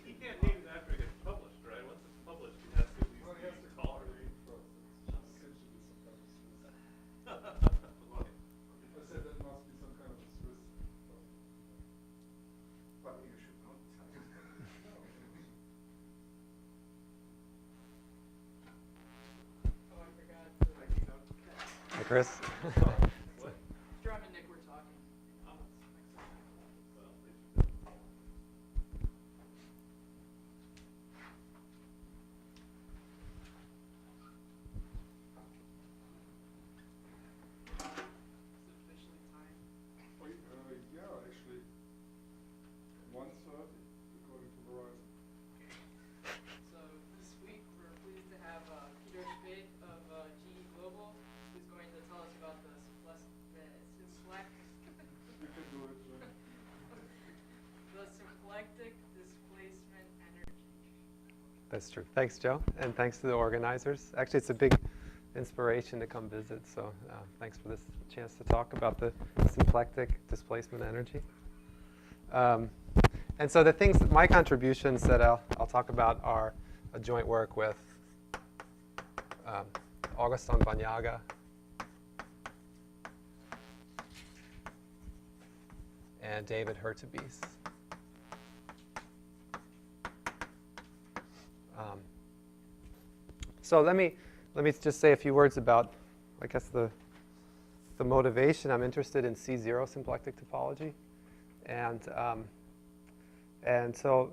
He can't name it after it gets published, right? Once it's published, he has to at least call it. I said that must be some kind of a Swiss. Well, you should know. Oh, I forgot. Hi, Chris. Drum and Nick were talking. Yeah, actually, 1:30 according to Verizon. So this week we're pleased to have Peter Spaeth of GE Global, who's going to tell us about the You can do it. the symplectic displacement energy. That's true. Thanks, Joe, and thanks to the organizers. Actually, it's a big inspiration to come visit, so thanks for this chance to talk about the symplectic displacement energy. And so the things, my contributions that I'll talk about are a joint work with Augustin Banyaga and David Hurtubise. So let me just say a few words about, I guess, the motivation. I'm interested in C0 symplectic topology. And so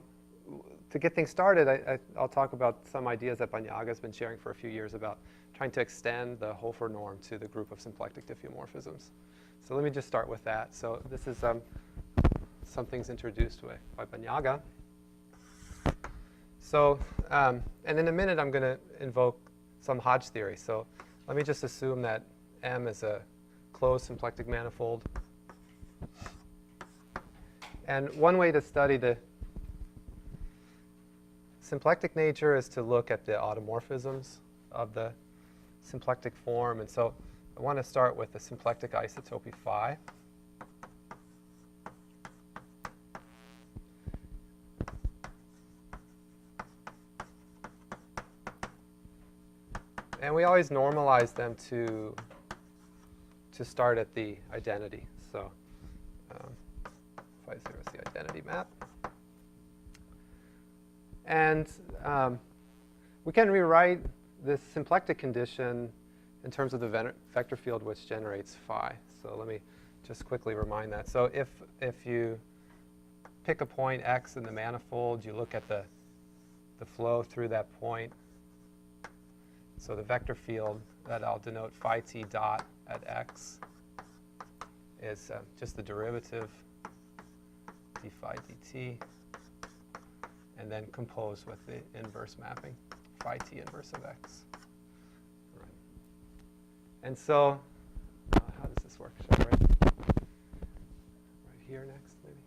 to get things started, I'll talk about some ideas that Banyaga has been sharing for a few years about trying to extend the Hofer norm to the group of symplectic diffeomorphisms. So let me just start with that. So this is some things introduced by Banyaga. So, and in a minute, I'm going to invoke some Hodge theory. So let me just assume that M is a closed symplectic manifold. And one way to study the symplectic nature is to look at the automorphisms of the symplectic form. And so I want to start with the symplectic isotopy phi. And we always normalize them to start at the identity. So phi 0 is the identity map. And we can rewrite this symplectic condition in terms of the vector field which generates phi. So let me just quickly remind that. So if you pick a point x in the manifold, you look at the flow through that point. So the vector field that I'll denote phi t dot at x is just the derivative d phi dt, and then composed with the inverse mapping, phi t inverse of x. Right. And so how does this work? Should I write right here next, maybe?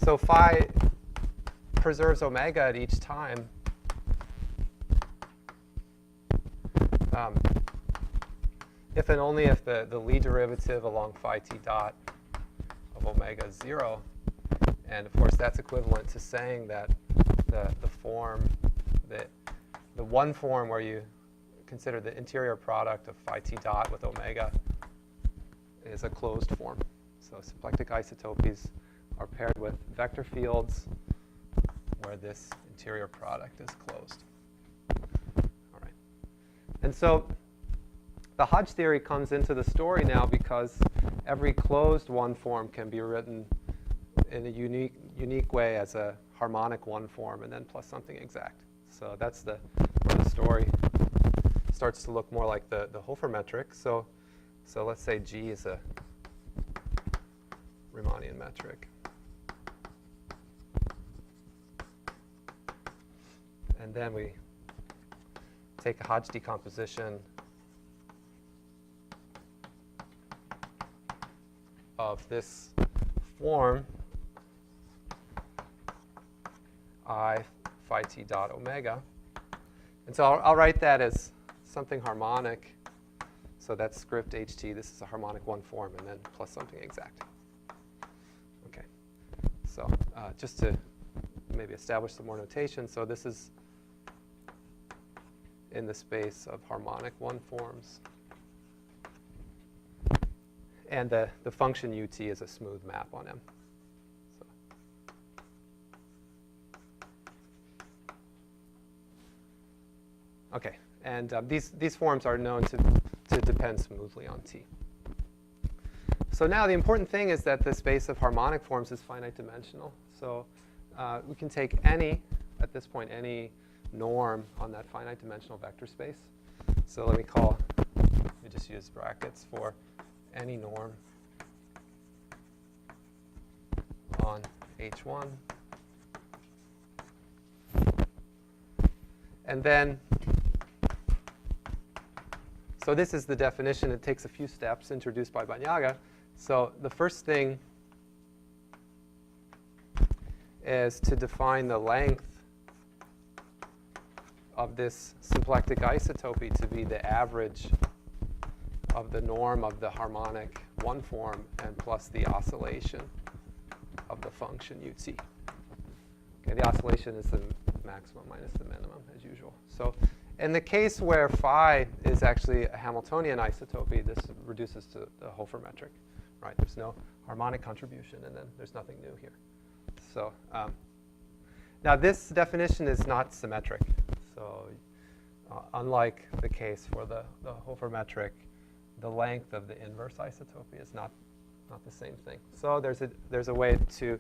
So phi preserves omega at each time. If and only if the Lie derivative along phi t dot of omega is 0. And of course, that's equivalent to saying that the form, the one form where you consider the interior product of phi t dot with omega is a closed form. So symplectic isotopies are paired with vector fields where this interior product is closed. All right. And so the Hodge theory comes into the story now because every closed one form can be written in a unique way as a harmonic one form and then plus something exact. So that's where the story starts to look more like the Hofer metric. So let's say G is a Riemannian metric. And then we take a Hodge decomposition of this form I phi t dot omega. And so I'll write that as something harmonic. So that's script ht. This is a harmonic one form, and then plus something exact. Okay. So just to maybe establish some more notation. So this is in the space of harmonic one forms. And the function ut is a smooth map on M. So. Okay, and these forms are known to depend smoothly on T. So now the important thing is that the space of harmonic forms is finite dimensional. So we can take any, at this point, any norm on that finite dimensional vector space. So let me just use brackets for any norm on H1. And then, so this is the definition. It takes a few steps introduced by Banyaga. So the first thing is to define the length of this symplectic isotopy to be the average of the norm of the harmonic one form and plus the oscillation of the function ut. Okay, the oscillation is the maximum minus the minimum, as usual. So in the case where phi is actually a Hamiltonian isotopy, this reduces to the Hofer metric. Right? There's no harmonic contribution, and then there's nothing new here. So now this definition is not symmetric. So unlike the case for the Hofer metric, the length of the inverse isotopy is not the same thing. So there's a way to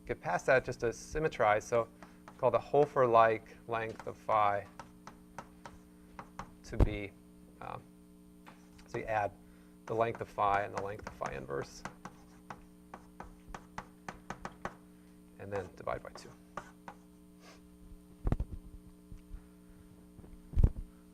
get past that, just to symmetrize. So it's called the Hofer-like length of phi to be, so you add the length of phi and the length of phi inverse, and then divide by 2.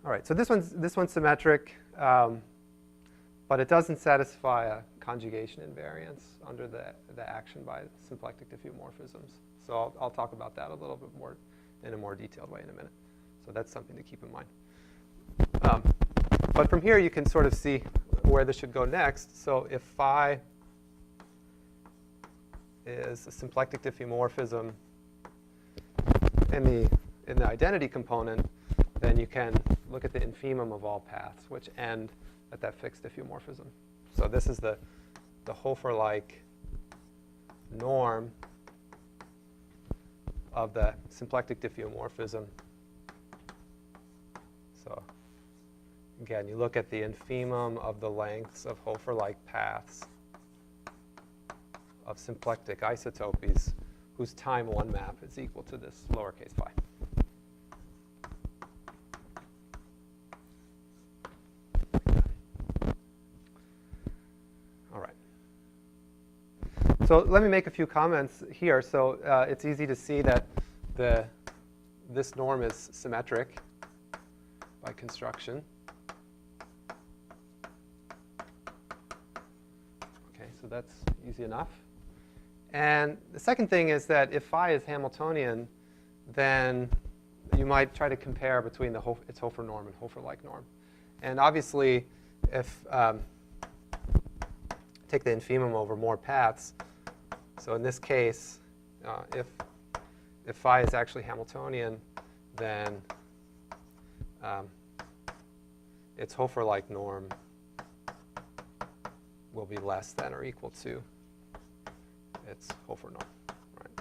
All right, so this one's symmetric, but it doesn't satisfy a conjugation invariance under the action by symplectic diffeomorphisms. So I'll talk about that a little bit more in a more detailed way in a minute. So that's something to keep in mind. But from here, you can sort of see where this should go next. So if phi is a symplectic diffeomorphism in the identity component, then you can look at the infimum of all paths, which end at that fixed diffeomorphism. So this is the Hofer-like norm of the symplectic diffeomorphism. So again, you look at the infimum of the lengths of Hofer-like paths of symplectic isotopies whose time one map is equal to this lowercase phi. All right. So let me make a few comments here. So it's easy to see that this norm is symmetric by construction. Okay, so that's easy enough. And the second thing is that if phi is Hamiltonian, then you might try to compare between its Hofer norm and Hofer-like norm. And obviously, if take the infimum over more paths, so in this case, if phi is actually Hamiltonian, then its Hofer-like norm will be less than or equal to its Hofer norm. Right.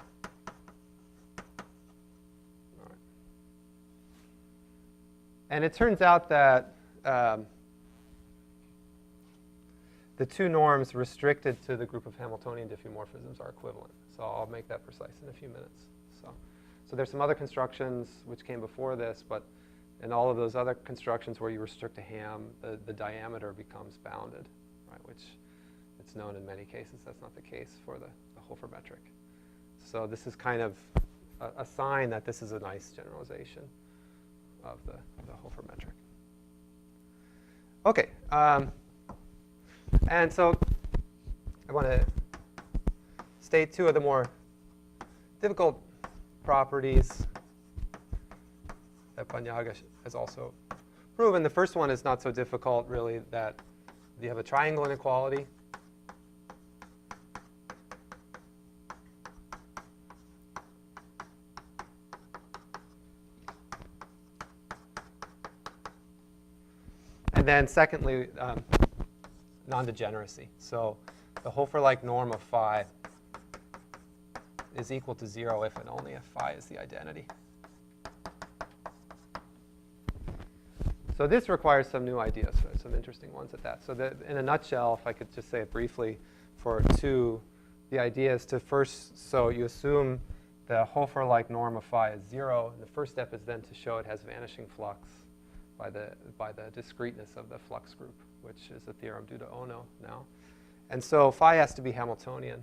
All right. And it turns out that the two norms restricted to the group of Hamiltonian diffeomorphisms are equivalent. So I'll make that precise in a few minutes. So there's some other constructions which came before this, but in all of those other constructions where you restrict a ham, the diameter becomes bounded, right? Which it's known in many cases that's not the case for the Hofer metric. So this is kind of a sign that this is a nice generalization of the Hofer metric. Okay. And so I want to state two of the more difficult properties that Banyaga has also prove. And the first one is not so difficult, really, that you have a triangle inequality. And then secondly, non-degeneracy. So the Hofer-like norm of phi is equal to 0 if and only if phi is the identity. So this requires some new ideas, right? Some interesting ones at that. So in a nutshell, if I could just say it briefly, for 2, the idea is to first, so you assume the Hofer-like norm of phi is 0. And the first step is then to show it has vanishing flux by the discreteness of the flux group, which is a theorem due to Ono now. And so phi has to be Hamiltonian.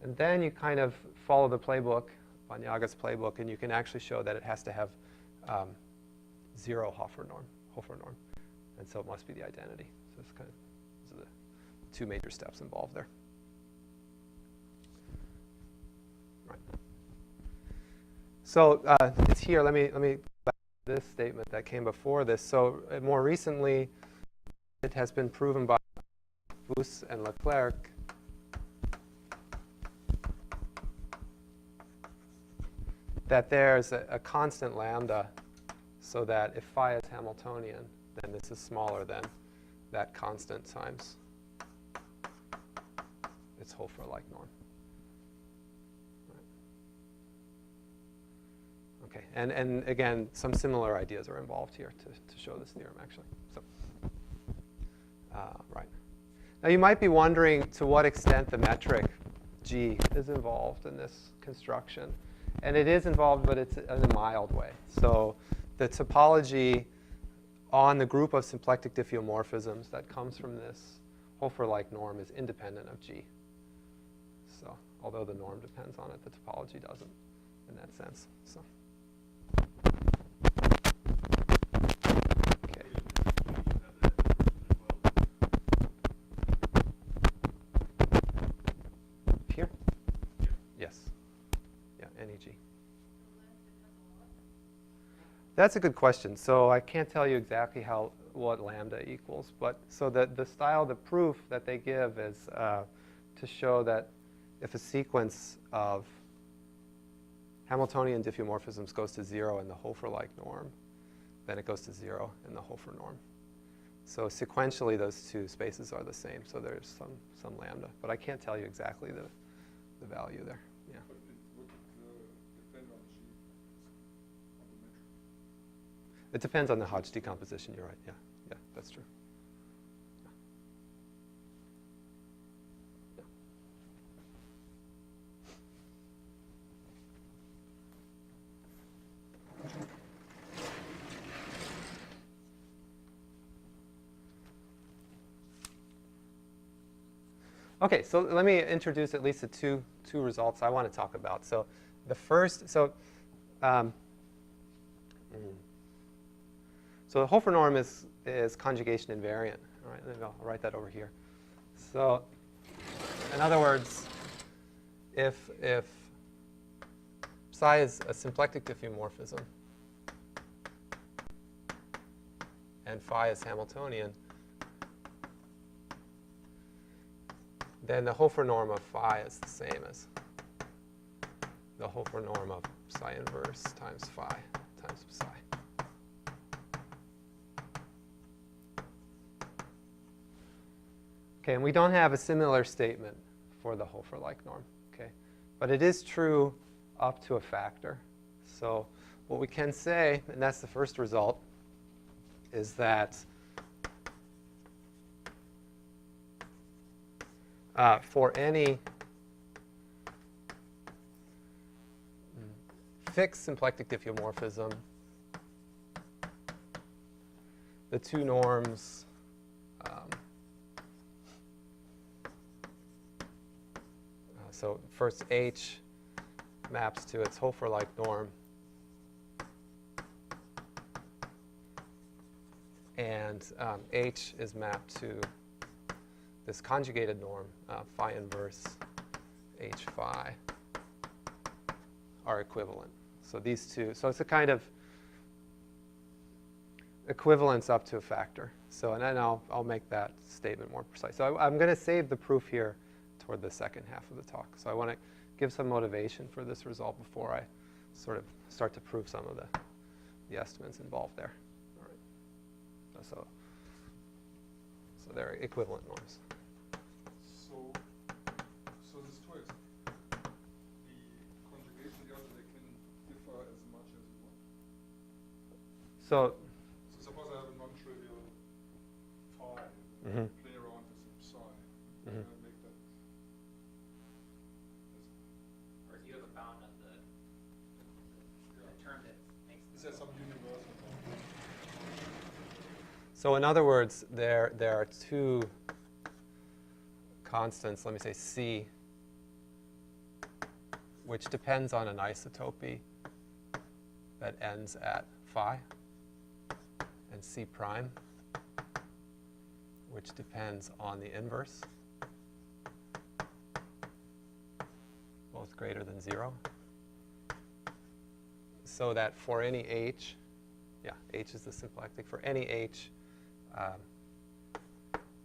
And then you kind of follow the playbook, Banyaga's playbook, and you can actually show that it has to have 0 Hofer norm. And so it must be the identity. So it's kind of, these are the 2 major steps involved there. Right. So it's here. Let me go back to this statement that came before this. So more recently, it has been proven by Bus and Leclerc that there's a constant lambda, so that if phi is Hamiltonian, then this is smaller than that constant times its Hofer-like norm. Right. Okay, and again, some similar ideas are involved here to show this theorem, actually. So, right. Now, you might be wondering to what extent the metric G is involved in this construction. And it is involved, but it's in a mild way. So the topology on the group of symplectic diffeomorphisms that comes from this Hofer-like norm is independent of G. So although the norm depends on it, the topology doesn't in that sense. So. Okay. Here? Yes. Yeah, NEG. That's a good question. So I can't tell you exactly what lambda equals, but so the style, the proof that they give is to show that if a sequence of Hamiltonian diffeomorphisms goes to 0 in the Hofer-like norm, then it goes to 0 in the Hofer norm. So sequentially, those 2 spaces are the same. So there's some lambda, but I can't tell you exactly the value there. Yeah. But it would depend on G, on the metric. It depends on the Hodge decomposition. You're right. Yeah, yeah, that's true. Yeah. Okay, so let me introduce at least the two results I want to talk about. So the first, so the Hofer norm is conjugation invariant. All right, I'll write that over here. So in other words, if psi is a symplectic diffeomorphism and phi is Hamiltonian, then the Hofer norm of phi is the same as the Hofer norm of psi inverse times phi times psi. Okay, and we don't have a similar statement for the Hofer-like norm, okay? But it is true up to a factor. So what we can say, and that's the first result, is that for any fixed symplectic diffeomorphism, the 2 norms so first H maps to its Hofer-like norm, and H is mapped to this conjugated norm, phi inverse H phi, are equivalent. So these two, so it's a kind of, equivalence up to a factor. So, and then I'll make that statement more precise. So I'm going to save the proof here toward the second half of the talk. So I want to give some motivation for this result before I sort of start to prove some of the estimates involved there. All right. So they're equivalent norms. So there's two ways. The conjugation, the other, they can differ as much as you want. So Suppose I have a non-trivial phi, Mhm. play around with some psi, Mhm. and I make that. Or do you have a bound on the term that makes Is there some universal bound? So in other words, there are two constants, let me say C, which depends on an isotopy that ends at phi, and C prime, which depends on the inverse, both greater than 0. So that for any h, yeah, h is the symplectic, for any h,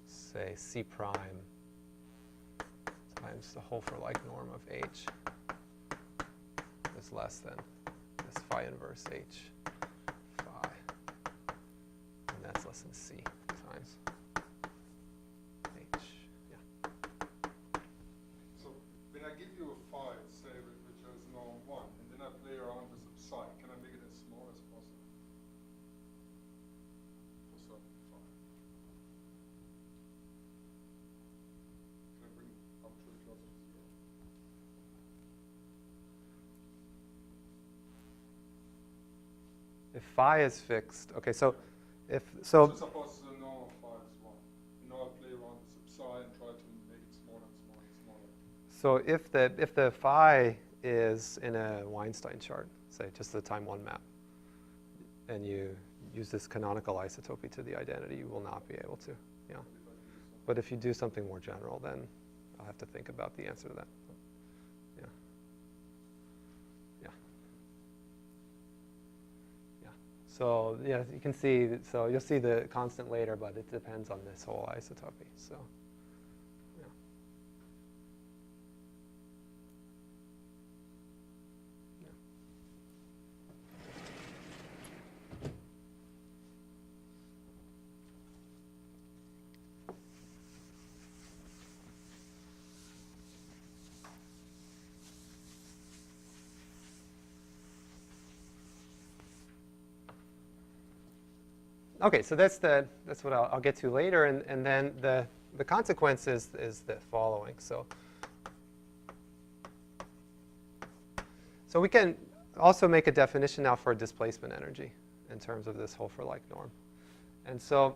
say C prime times the Hofer-like norm of h is less than this phi inverse h phi. And that's less than C times h. Yeah. So when I give you a phi, say, which has norm 1, and then I play around with some psi, can I make it as small as possible? For certain phi. Can I bring it up to a closer to 0? If phi is fixed, okay, so if, So so, suppose the norm of phi is 1. Now I play around with some psi and try to make it smaller and smaller and smaller. so if the phi is in a Weinstein chart, say just the time 1 map, and you use this canonical isotopy to the identity, you will not be able to. Yeah. But if you do something more general, then I'll have to think about the answer to that. Yeah. Yeah. Yeah. So yeah, you can see, so you'll see the constant later, but it depends on this whole isotopy. So yeah. Yeah. Okay, so that's what I'll get to later, and then the consequence is the following. So we can also make a definition now for displacement energy in terms of this Hofer-like norm. And so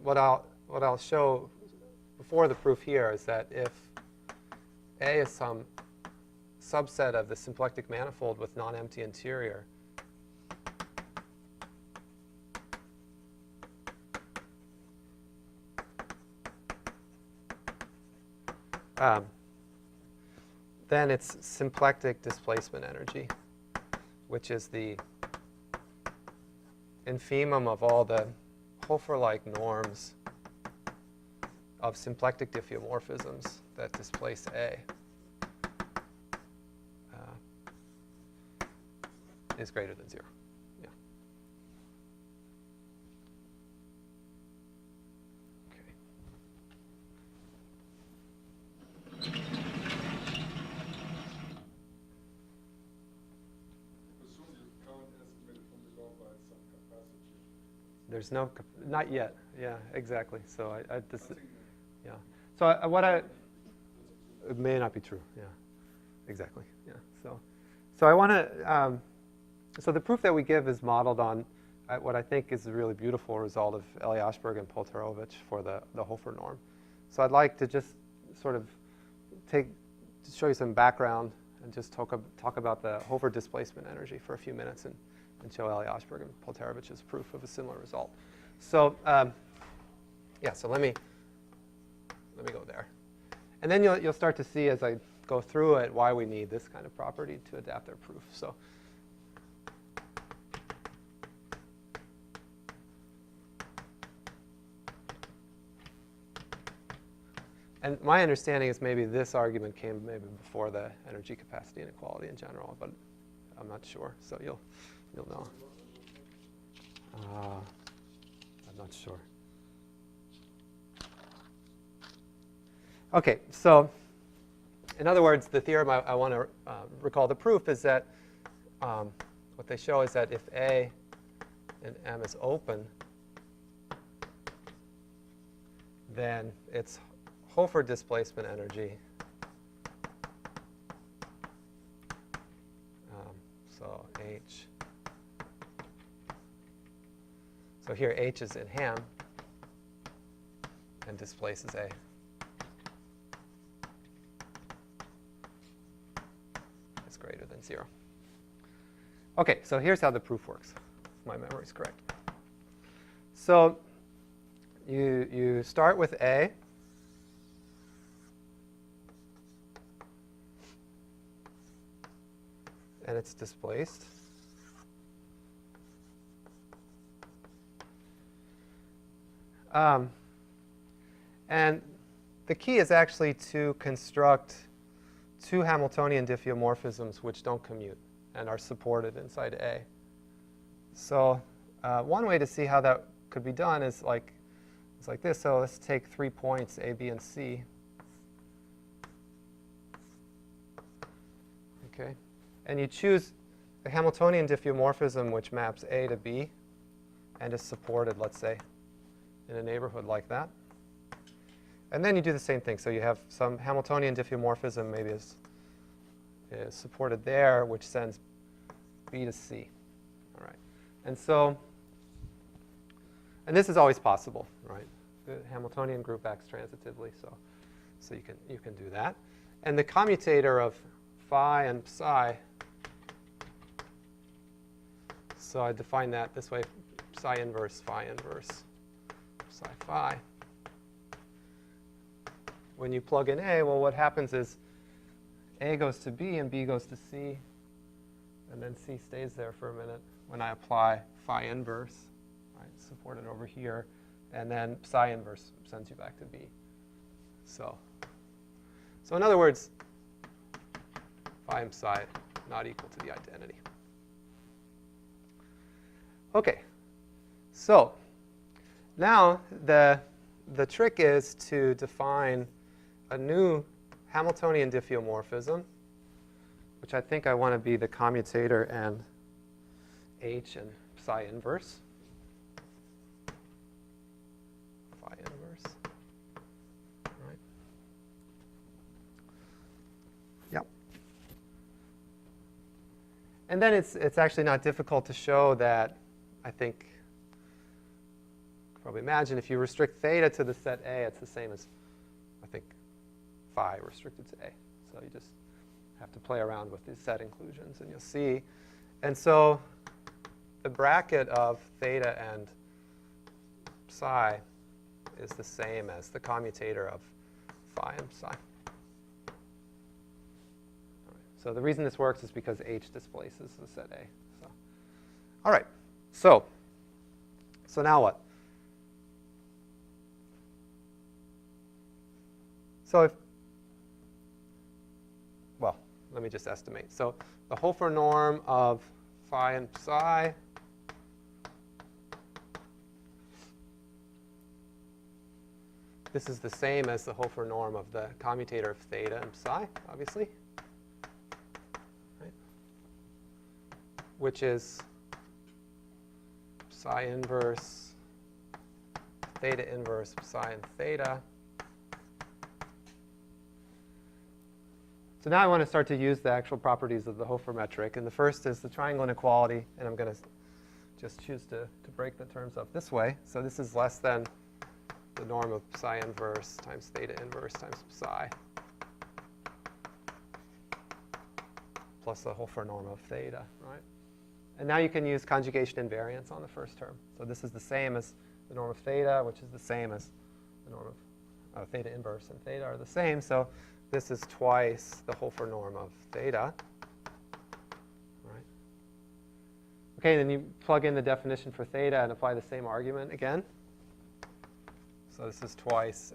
what I'll show before the proof here is that if A is some subset of the symplectic manifold with non-empty interior, then it's symplectic displacement energy, which is the infimum of all the Hofer-like norms of symplectic diffeomorphisms that displace A, is greater than 0. Yeah. There's no, not yet. Yeah, exactly. So yeah. So it may not be true. Yeah, exactly. Yeah. So I want to, so the proof that we give is modeled on what I think is a really beautiful result of Eliashberg and Polterovich for the Hofer norm. So I'd like to just sort of show you some background and just talk about the Hofer displacement energy for a few minutes and show Eliashberg and Polterovich's proof of a similar result. So yeah, so let me go there. And then you'll start to see as I go through it why we need this kind of property to adapt our proof. So And my understanding is maybe this argument came maybe before the energy capacity inequality in general, but I'm not sure. So you'll know. I'm not sure. Okay, so in other words, the theorem I want to recall the proof is that what they show is that if A and M is open, then its Hofer displacement energy, so H. So here H is in Ham and displaces A. Is greater than 0. Okay, so here's how the proof works, if my memory is correct. So you start with A. And it's displaced. And the key is actually to construct two Hamiltonian diffeomorphisms which don't commute and are supported inside A. So one way to see how that could be done is like this. So let's take 3 points, A, B, and C. Okay. And you choose the Hamiltonian diffeomorphism which maps A to B and is supported, let's say, in a neighborhood like that. And then you do the same thing. So you have some Hamiltonian diffeomorphism maybe is supported there, which sends B to C. All right. And so, and this is always possible, right? The Hamiltonian group acts transitively, so you can do that. And the commutator of phi and psi, so I define that this way, psi inverse, phi inverse, psi phi. When you plug in A, well, what happens is A goes to B and B goes to C, and then C stays there for a minute when I apply phi inverse, right, supported over here, and then psi inverse sends you back to B. So in other words, phi and psi not equal to the identity. Okay, so now the trick is to define a new Hamiltonian diffeomorphism, which I think I want to be the commutator and H and psi inverse. Phi inverse. Right. Yep. And then it's actually not difficult to show that, I think, you can probably imagine if you restrict theta to the set A, it's the same as, I think, phi restricted to A. So you just have to play around with these set inclusions, and you'll see. And so the bracket of theta and psi is the same as the commutator of phi and psi. All right. So the reason this works is because H displaces the set A. So, all right. So now what? So well, let me just estimate. So the Hofer norm of phi and psi this is the same as the Hofer norm of the commutator of theta and psi, obviously, right? Which is psi inverse, theta inverse, psi and theta. So now I want to start to use the actual properties of the Hofer metric. And the first is the triangle inequality. And I'm going to just choose to break the terms up this way. So this is less than the norm of psi inverse times theta inverse times psi plus the Hofer norm of theta, right? And now you can use conjugation invariance on the first term. So this is the same as the norm of theta, which is the same as the norm of theta inverse and theta are the same. So this is twice the Hofer norm of theta. Right? Okay, then you plug in the definition for theta and apply the same argument again. So this is twice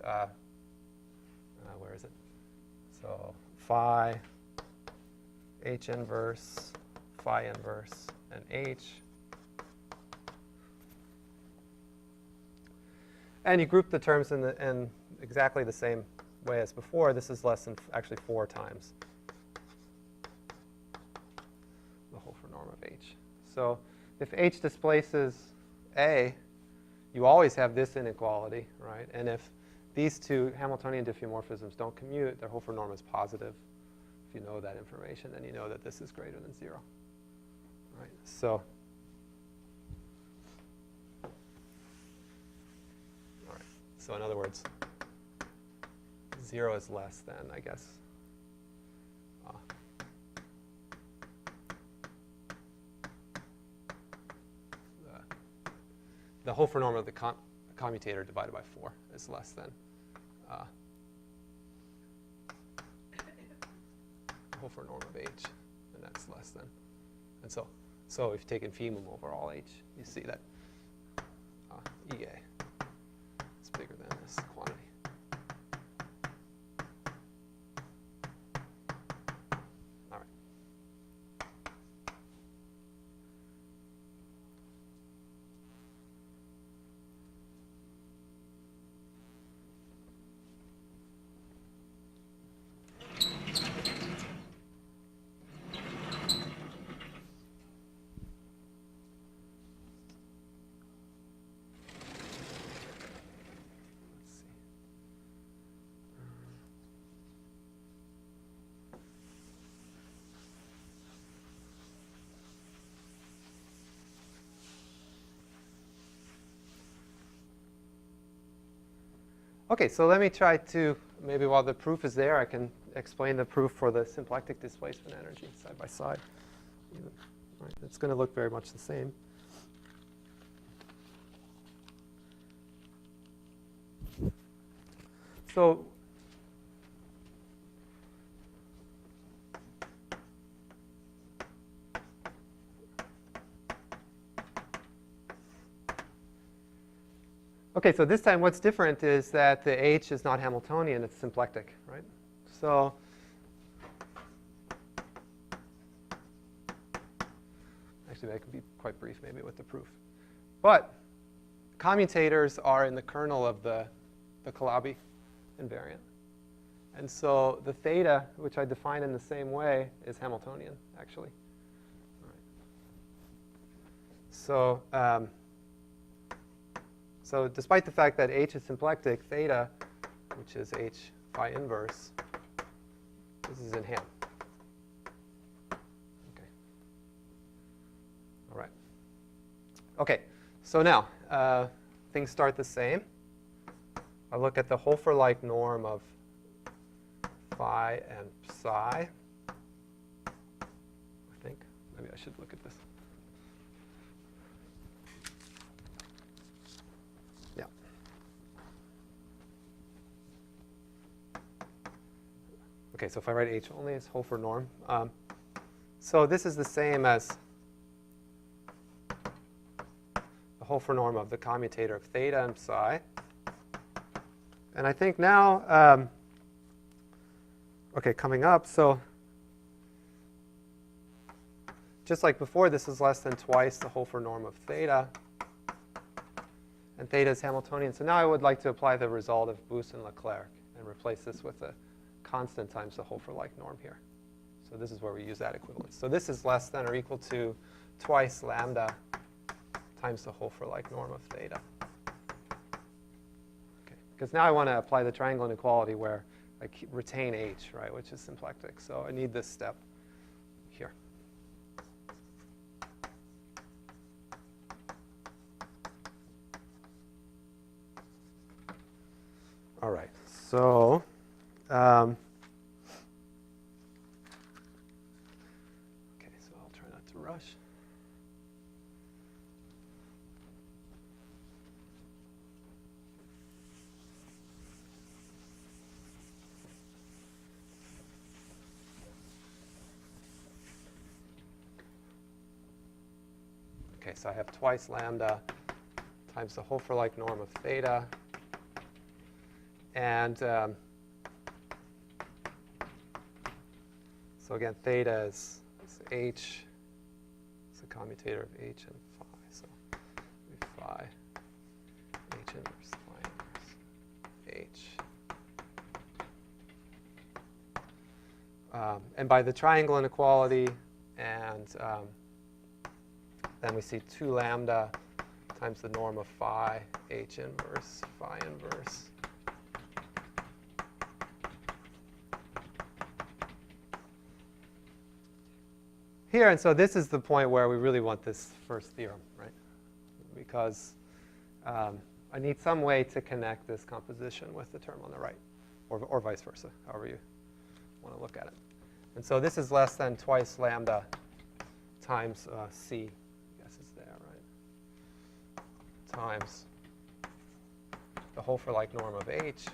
So phi, H inverse, phi inverse, and H. And you group the terms in exactly the same way as before. This is less than actually 4 times the Hofer norm of H. So if H displaces A, you always have this inequality, right? And if these two Hamiltonian diffeomorphisms don't commute, their Hofer norm is positive. If you know that information, then you know that this is greater than 0. Right? So, all right. So in other words, 0 is less than, I guess, the Hofer norm of the commutator divided by 4 is less than Hofer norm of H, and that's less than. And so if you've taken femum over all H, you see that EA is bigger than this quantity. All right. Okay, so let me try to, maybe while the proof is there, I can explain the proof for the symplectic displacement energy side by side. Right, it's going to look very much the same. So okay, so this time what's different is that the H is not Hamiltonian, it's symplectic, right? So actually, that could be quite brief maybe with the proof. But commutators are in the kernel of the Calabi invariant. And so the theta, which I define in the same way, is Hamiltonian, actually. All right. So so despite the fact that H is symplectic, theta, which is H phi inverse, this is in Ham. Okay. All right. Okay. So now things start the same. I look at the Hofer-like norm of phi and psi. I think maybe I should look at this. Yeah. Okay, so if I write H only as Hofer norm, so this is the same as the Hofer norm of the commutator of theta and psi. And I think now, okay, coming up, so just like before, this is less than twice the Hofer norm of theta. And theta is Hamiltonian. So now I would like to apply the result of Boost and Leclerc and replace this with a constant times the Hofer-like norm here. So this is where we use that equivalence. So this is less than or equal to twice lambda times the Hofer-like norm of theta. Because now I want to apply the triangle inequality where I retain H, right, which is symplectic. So I need this step here. All right. So okay, so I'll try not to rush. Okay, so I have twice lambda times the Hofer-like norm of theta. And So again, theta is h. It's a commutator of h and phi. So phi h inverse phi inverse h. And by the triangle inequality, and then we see 2 lambda times the norm of phi h inverse phi inverse. Here, and so this is the point where we really want this first theorem, right? Because I need some way to connect this composition with the term on the right, or vice versa, however you want to look at it. And so this is less than twice lambda times c, I guess is there, right? Times the Hofer-like norm of h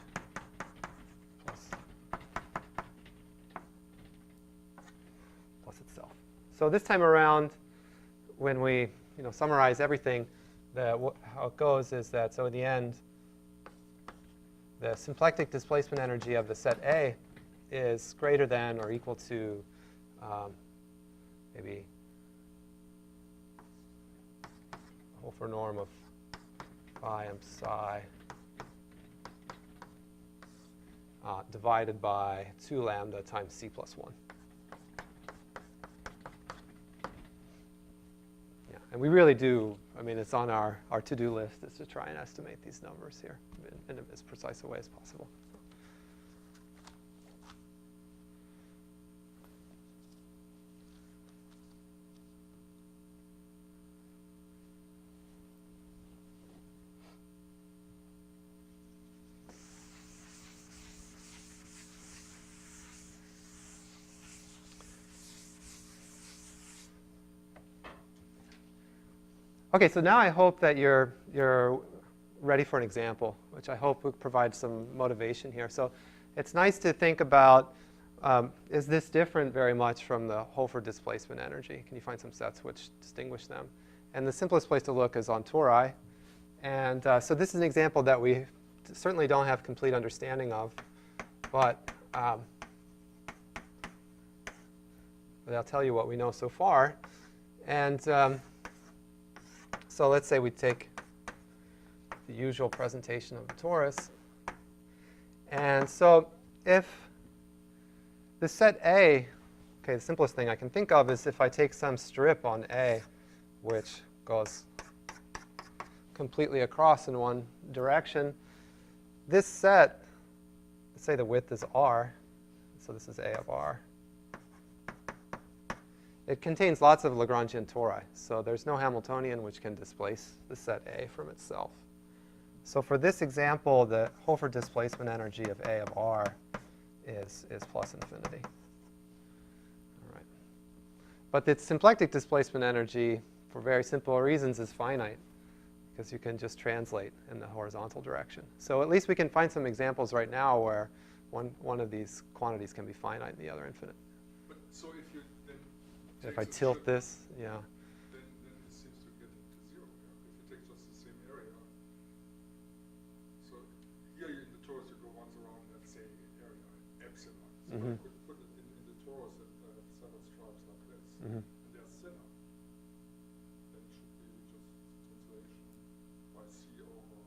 plus itself. So this time around, when we summarize everything, how it goes is that, so in the end, the symplectic displacement energy of the set A is greater than or equal to maybe Hofer norm of phi and psi divided by 2 lambda times c plus 1. Yeah, and we really do, I mean, it's on our to-do list is to try and estimate these numbers here in as precise a way as possible. Okay, so now I hope that you're ready for an example, which I hope will provide some motivation here. So it's nice to think about, is this different very much from the Hofer displacement energy? Can you find some sets which distinguish them? And the simplest place to look is on Tori. And so this is an example that we certainly don't have complete understanding of, but I'll tell you what we know so far. And so let's say we take the usual presentation of the torus. And so if the set A, okay, the simplest thing I can think of is if I take some strip on A, which goes completely across in one direction, this set, let's say the width is R, so this is A of R. It contains lots of Lagrangian tori, so there's no Hamiltonian which can displace the set A from itself. So for this example, the Hofer displacement energy of A of R is plus infinity. All right. But the symplectic displacement energy, for very simple reasons, is finite, because you can just translate in the horizontal direction. So at least we can find some examples right now where one of these quantities can be finite and the other infinite. But so if you then If I tilt this, yeah. then it seems to get to 0. Yeah? If you take just the same area. So here in the torus you go once around, let's say, area epsilon. So I could put it in the torus and have set of stripes like this. And they're thinner. Then it should be just translation by C over.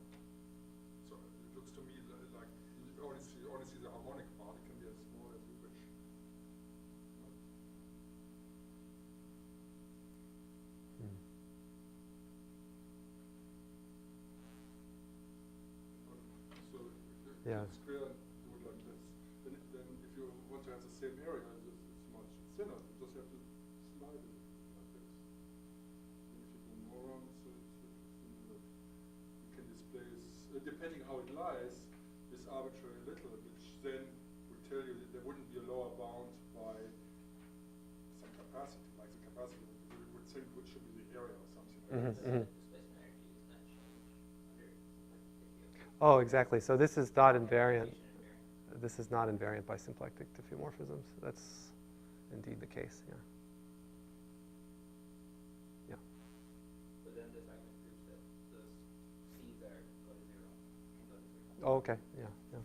So it looks to me like you only see the harmonic part. It can be as small as you wish. Yeah. Square and do it like this. Then if you want to have the same area, it's much thinner. You just have to slide it like this. And if you go more around, so you can displace, depending how it lies, this arbitrary little, which then would tell you that there wouldn't be a lower bound by some capacity, like the capacity you would think which should be the area or something like this. Displacement energy does not change under symplectic. Oh, exactly. So this is not invariant. This is not invariant by symplectic diffeomorphisms. That's indeed the case, yeah. Yeah. But then this argument proves that those C's are go to 0. Can go to 0. Oh, okay, yeah, yeah.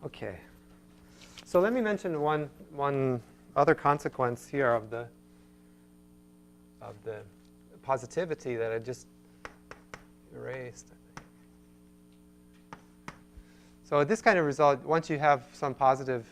Okay. So let me mention one other consequence here of the positivity that I just erased. So this kind of result, once you have some positive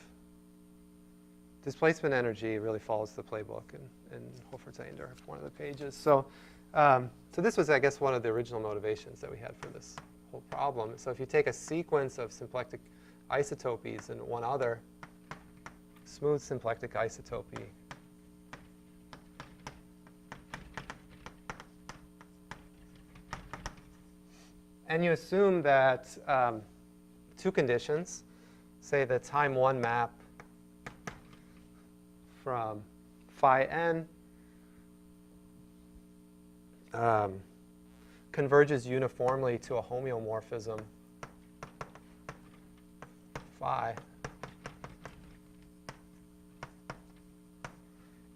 displacement energy, it really follows the playbook in Hofer-like, one of the pages. So, so this was, I guess, one of the original motivations that we had for this whole problem. So if you take a sequence of symplectic isotopies and one other smooth symplectic isotopy, and you assume that two conditions, say the time 1 map from phi n converges uniformly to a homeomorphism phi.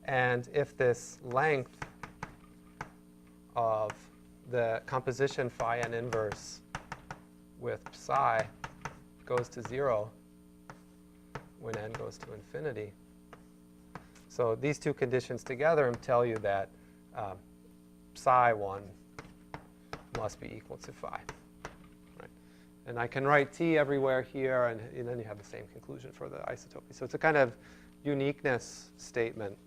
And if this length of the composition phi n inverse with psi goes to 0 when n goes to infinity. So these two conditions together tell you that psi 1 must be equal to phi. Right? And I can write t everywhere here, and then you have the same conclusion for the isotopy. So it's a kind of uniqueness statement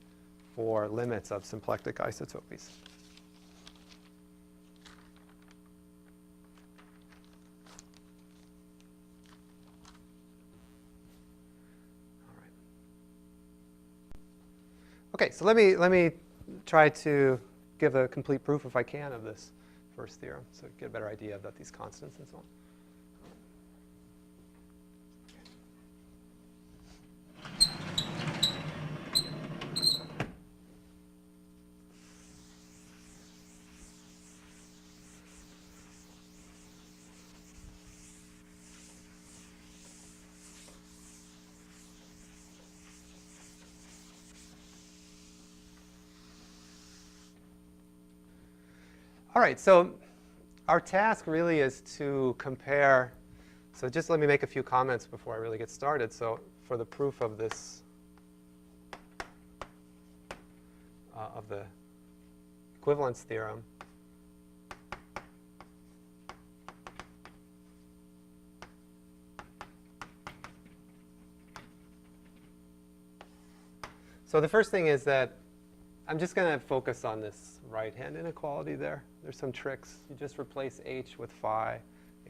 for limits of symplectic isotopies. All right. Okay, so let me try to give a complete proof, if I can, of this first theorem, so get a better idea about these constants and so on. All right, so our task really is to compare. So just let me make a few comments before I really get started. So for the proof of this, of the equivalence theorem, so the first thing is that I'm just going to focus on this right-hand inequality there. There's some tricks. You just replace h with phi,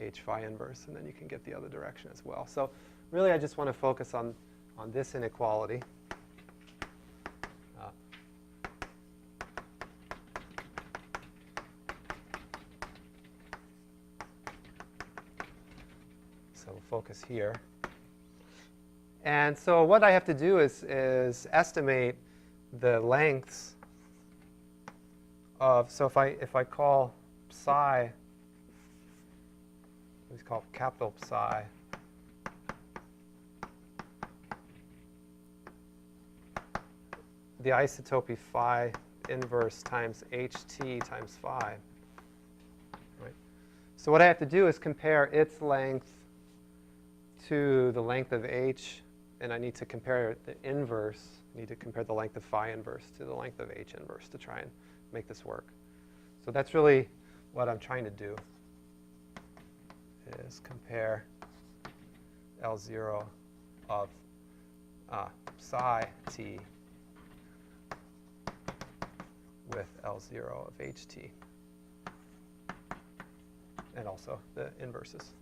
h phi inverse, and then you can get the other direction as well. So really, I just want to focus on this inequality. So we'll focus here. And so what I have to do is estimate the lengths of, so if I call psi, let's call capital psi, the isotopy phi inverse times ht times phi. Right? So what I have to do is compare its length to the length of h, and I need to compare the inverse. I need to compare the length of phi inverse to the length of h inverse to try and make this work. So that's really what I'm trying to do, is compare L0 of psi t with L0 of ht, and also the inverses.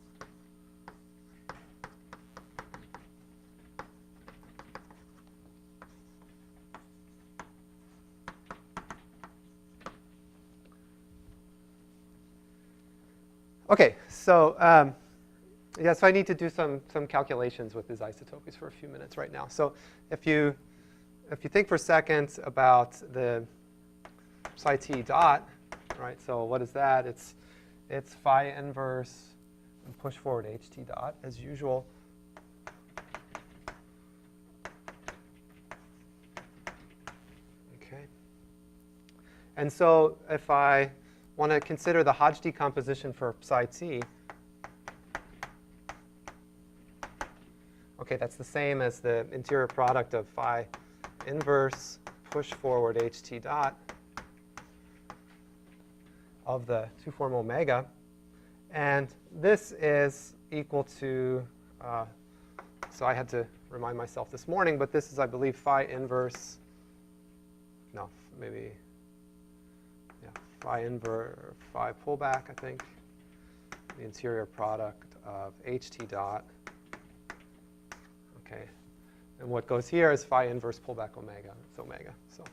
Okay, so yeah, so I need to do some calculations with these isotopies for a few minutes right now. So if you think for a second about the psi t dot, right? So what is that? It's phi inverse and push forward ht dot as usual. Okay. And so if I want to consider the Hodge decomposition for psi t, Okay, that's the same as the interior product of phi inverse push forward ht dot of the two-form omega. And this is equal to, so I had to remind myself this morning, but this is, I believe, phi inverse, no, maybe, yeah, phi inverse, phi pullback, I think, the interior product of ht dot. Okay, and what goes here is phi inverse pullback omega. It's omega. So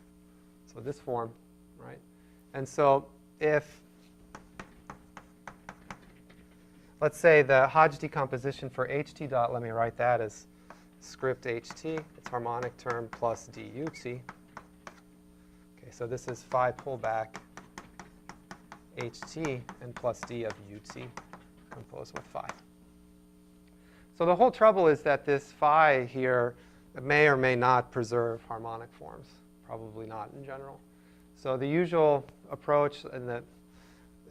this form, right? And so if, let's say the Hodge decomposition for ht dot, let me write that as script ht, its harmonic term plus dut. Okay, so this is phi pullback ht and plus d of ut composed with phi. So the whole trouble is that this phi here may or may not preserve harmonic forms. Probably not in general. So the usual approach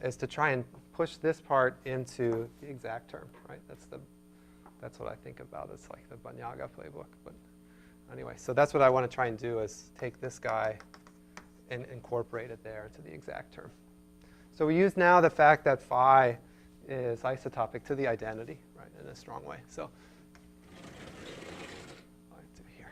is to try and push this part into the exact term, right? That's what I think about. It's like the Banyaga playbook. But anyway, so that's what I want to try and do, is take this guy and incorporate it there into the exact term. So we use now the fact that phi is isotopic to the identity, right, in a strong way. So I'll do here.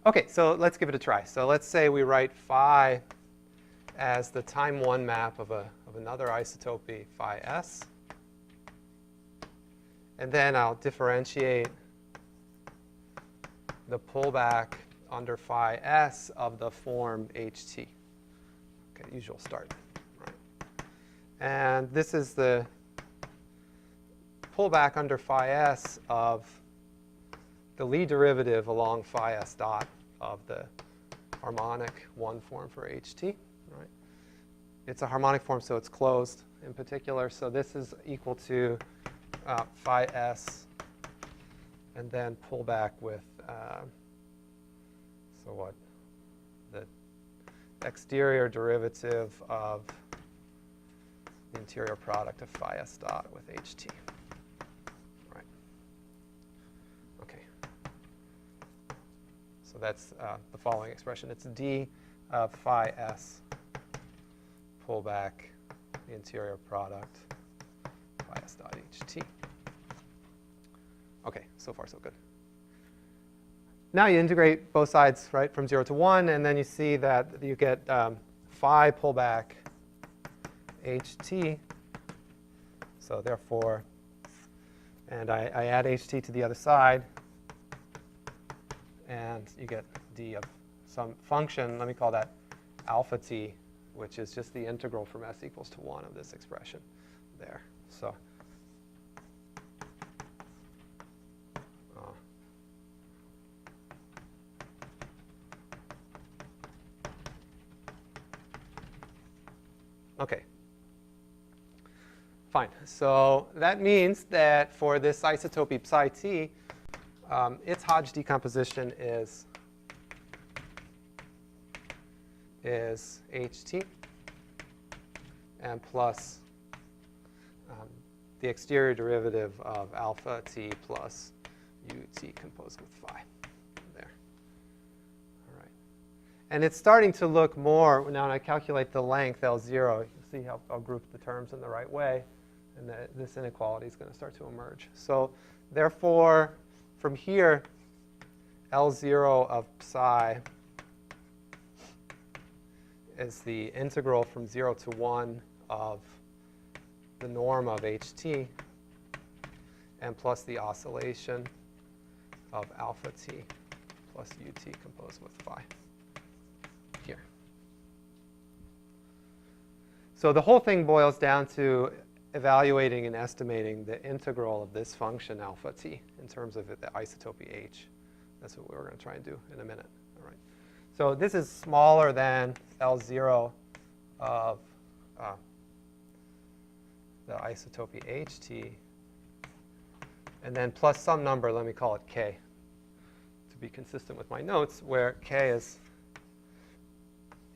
OK, so let's give it a try. So let's say we write phi as the time one map of another isotopy, phi s. And then I'll differentiate the pullback under phi s of the form ht. OK, usual start. Right. And this is the pullback under phi s of the Lie derivative along phi s dot of the harmonic one form for ht. Right? It's a harmonic form, so it's closed in particular. So this is equal to phi s, and then pull back with, so what? The exterior derivative of the interior product of phi s dot with ht. Right. OK. So that's the following expression. It's d of phi s pull back the interior product phi s dot ht. OK, so far so good. Now you integrate both sides, right, from 0 to 1, and then you see that you get phi pullback ht. So therefore, and I add ht to the other side, and you get d of some function. Let me call that alpha t, which is just the integral from s equals to 1 of this expression there. So OK. Fine. So that means that for this isotopy psi t, its Hodge decomposition is ht and plus the exterior derivative of alpha t plus ut composed with phi. There. All right. And it's starting to look more, now when I calculate the length L0, you see how I'll group the terms in the right way, and this inequality is going to start to emerge. So therefore, from here, L0 of psi is the integral from 0 to 1 of the norm of ht and plus the oscillation of alpha t plus ut composed with phi here. So the whole thing boils down to evaluating and estimating the integral of this function alpha t in terms of the isotopy h. That's what we're going to try and do in a minute. All right. So this is smaller than L0 of the isotopy HT, and then plus some number, let me call it K, to be consistent with my notes, where K is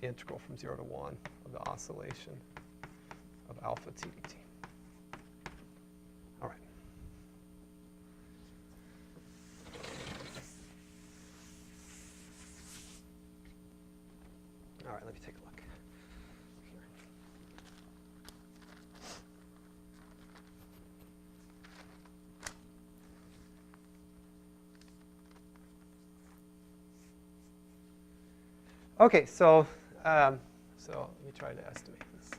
the integral from 0 to 1 of the oscillation of alpha t dt. All right. All right, let me take a look. Here. Okay, so let me try to estimate this.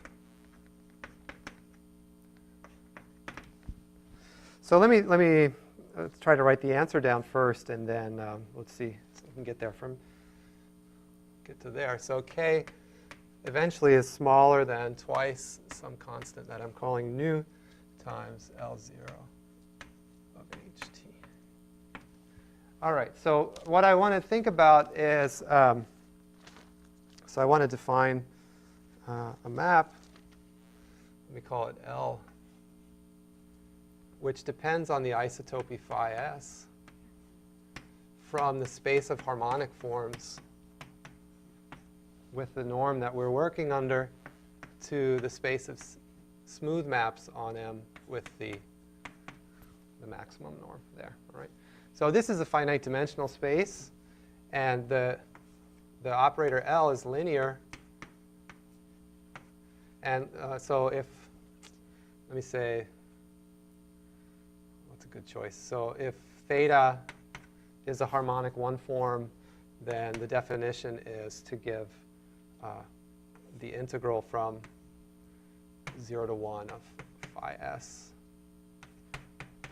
So let me let's try to write the answer down first, and then let's see so we can get to there. So K eventually is smaller than twice some constant that I'm calling nu times L0 of HT. All right, so what I want to think about is, so I want to define a map. Let me call it L, which depends on the isotopy phi s from the space of harmonic forms with the norm that we're working under to the space of smooth maps on M with the maximum norm there. All right. So this is a finite dimensional space, and the operator L is linear. And so if, let me say, what's a good choice? So if theta is a harmonic one form, then the definition is to give the integral from 0 to 1 of phi s,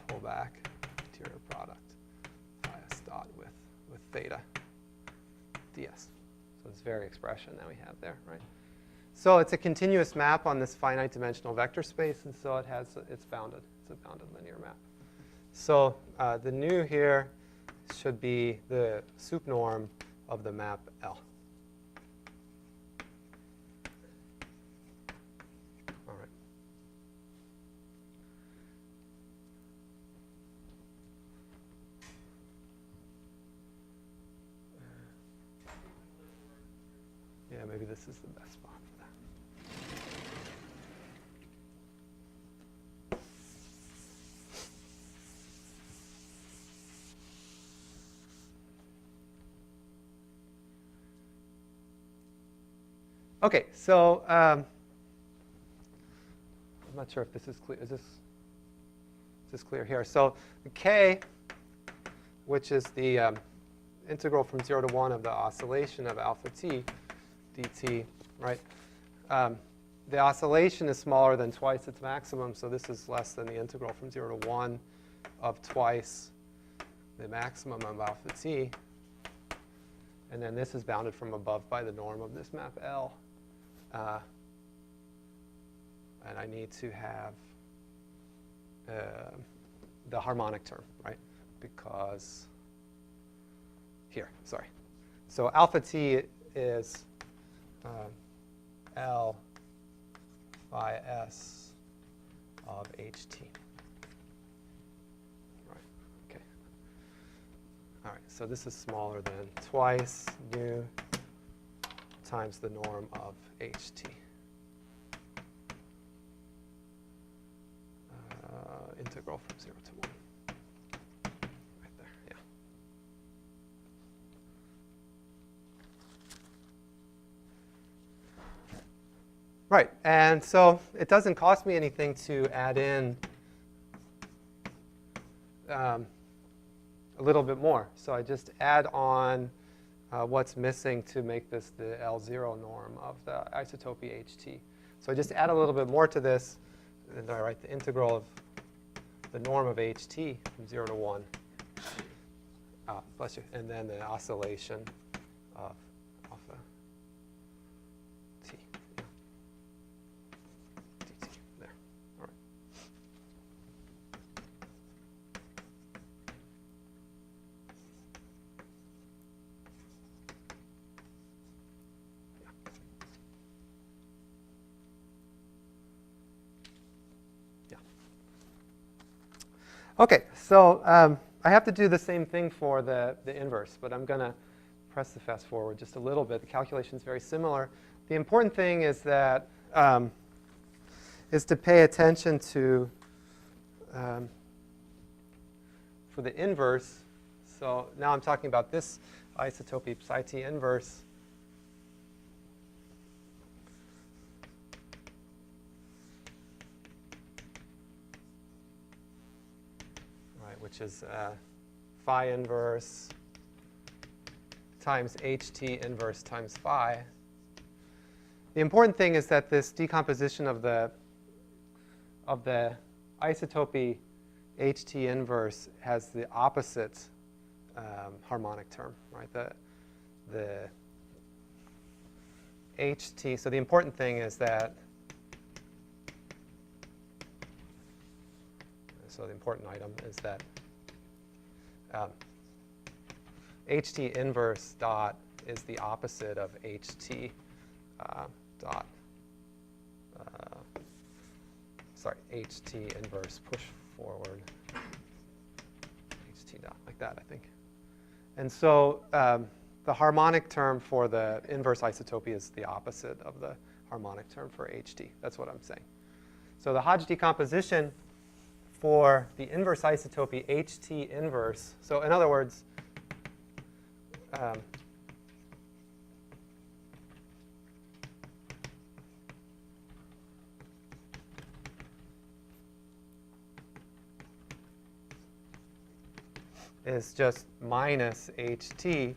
pull back interior product, phi s dot with theta ds. So this very expression that we have there, right? So it's a continuous map on this finite dimensional vector space, and so it's bounded. It's a bounded linear map. So the nu here should be the sup norm of the map L. All right. Yeah, maybe this is the best spot for that. Okay, so I'm not sure if this is clear. Is this clear here? So the K, which is the integral from 0 to 1 of the oscillation of alpha t dt, right? The oscillation is smaller than twice its maximum, so this is less than the integral from 0 to 1 of twice the maximum of alpha t. And then this is bounded from above by the norm of this map L. And I need to have the harmonic term, right? Because here, sorry. So alpha t is L phi s of ht. Right, okay. All right, so this is smaller than twice nu times the norm of ht. Integral from 0 to 1. Right there, yeah. Right, and so it doesn't cost me anything to add in a little bit more. So I just add on what's missing to make this the L0 norm of the isotopy HT. So I just add a little bit more to this, and I write the integral of the norm of HT from 0 to 1. Bless you. And then the oscillation of alpha t. Yeah. dt. There. All right. Yeah. OK, so I have to do the same thing for the inverse, but I'm going to press the fast forward just a little bit. The calculation is very similar. The important thing is that is to pay attention to for the inverse. So now I'm talking about this isotopy psi t inverse. Right, which is phi inverse times ht inverse times phi. The important thing is that this decomposition of the isotopy ht inverse has the opposite harmonic term, right? The ht. So the important thing is that. So the important item is that ht inverse dot is the opposite of ht dot. Sorry, ht inverse push forward. Ht dot, like that, I think. And so the harmonic term for the inverse isotopy is the opposite of the harmonic term for ht. That's what I'm saying. So the Hodge decomposition for the inverse isotopy ht inverse. So in other words, is just minus ht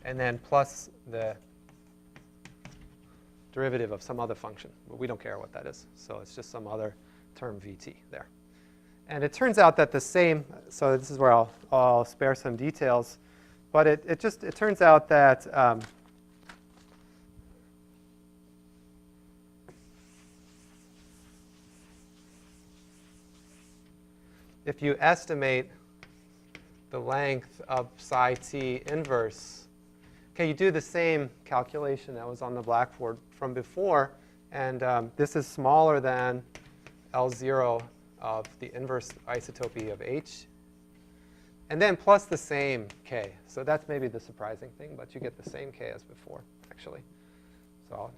and then plus the derivative of some other function. But we don't care what that is. So it's just some other term vt there. And it turns out that the same, so this is where I'll spare some details, but it turns out that if you estimate the length of psi t inverse, okay, you do the same calculation that was on the blackboard from before, and this is smaller than L0 of the inverse isotopy of H, and then plus the same K. So that's maybe the surprising thing, but you get the same K as before, actually. So I'll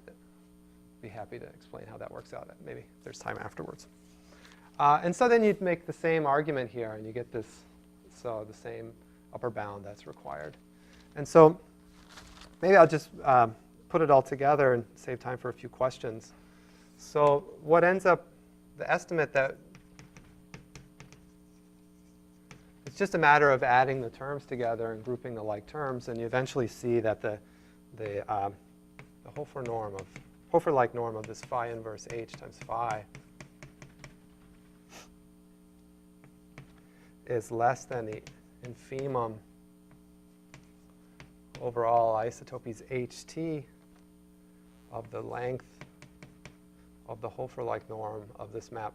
be happy to explain how that works out. Maybe there's time afterwards. And so then you'd make the same argument here, and you get this, so the same upper bound that's required. And so maybe I'll just put it all together and save time for a few questions. So what ends up, the estimate that it's just a matter of adding the terms together and grouping the like terms, and you eventually see that the Hofer-like norm of this phi inverse h times phi is less than the infimum over all isotopies ht of the length of the Hofer-like norm of this map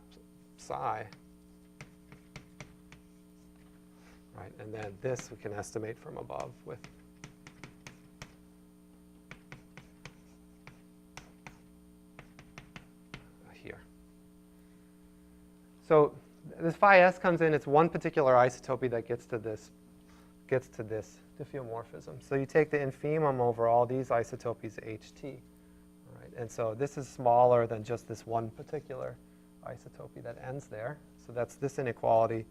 psi. Right, and then this we can estimate from above with here. So this phi s comes in. It's one particular isotopy that gets to this diffeomorphism. So you take the infimum over all these isotopies ht, right? And so this is smaller than just this one particular isotopy that ends there. So that's this inequality.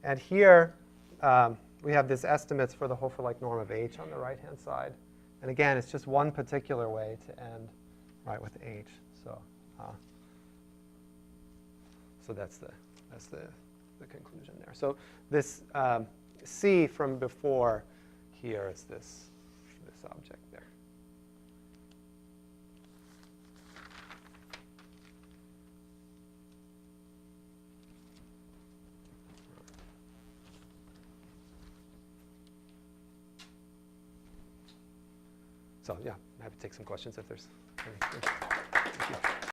And here we have this estimates for the Hofer-like norm of h on the right-hand side. And again, it's just one particular way to end right with h. So so that's the conclusion there. So this C from before here is this object there. So yeah, I'm happy to take some questions if there's any. Thank you.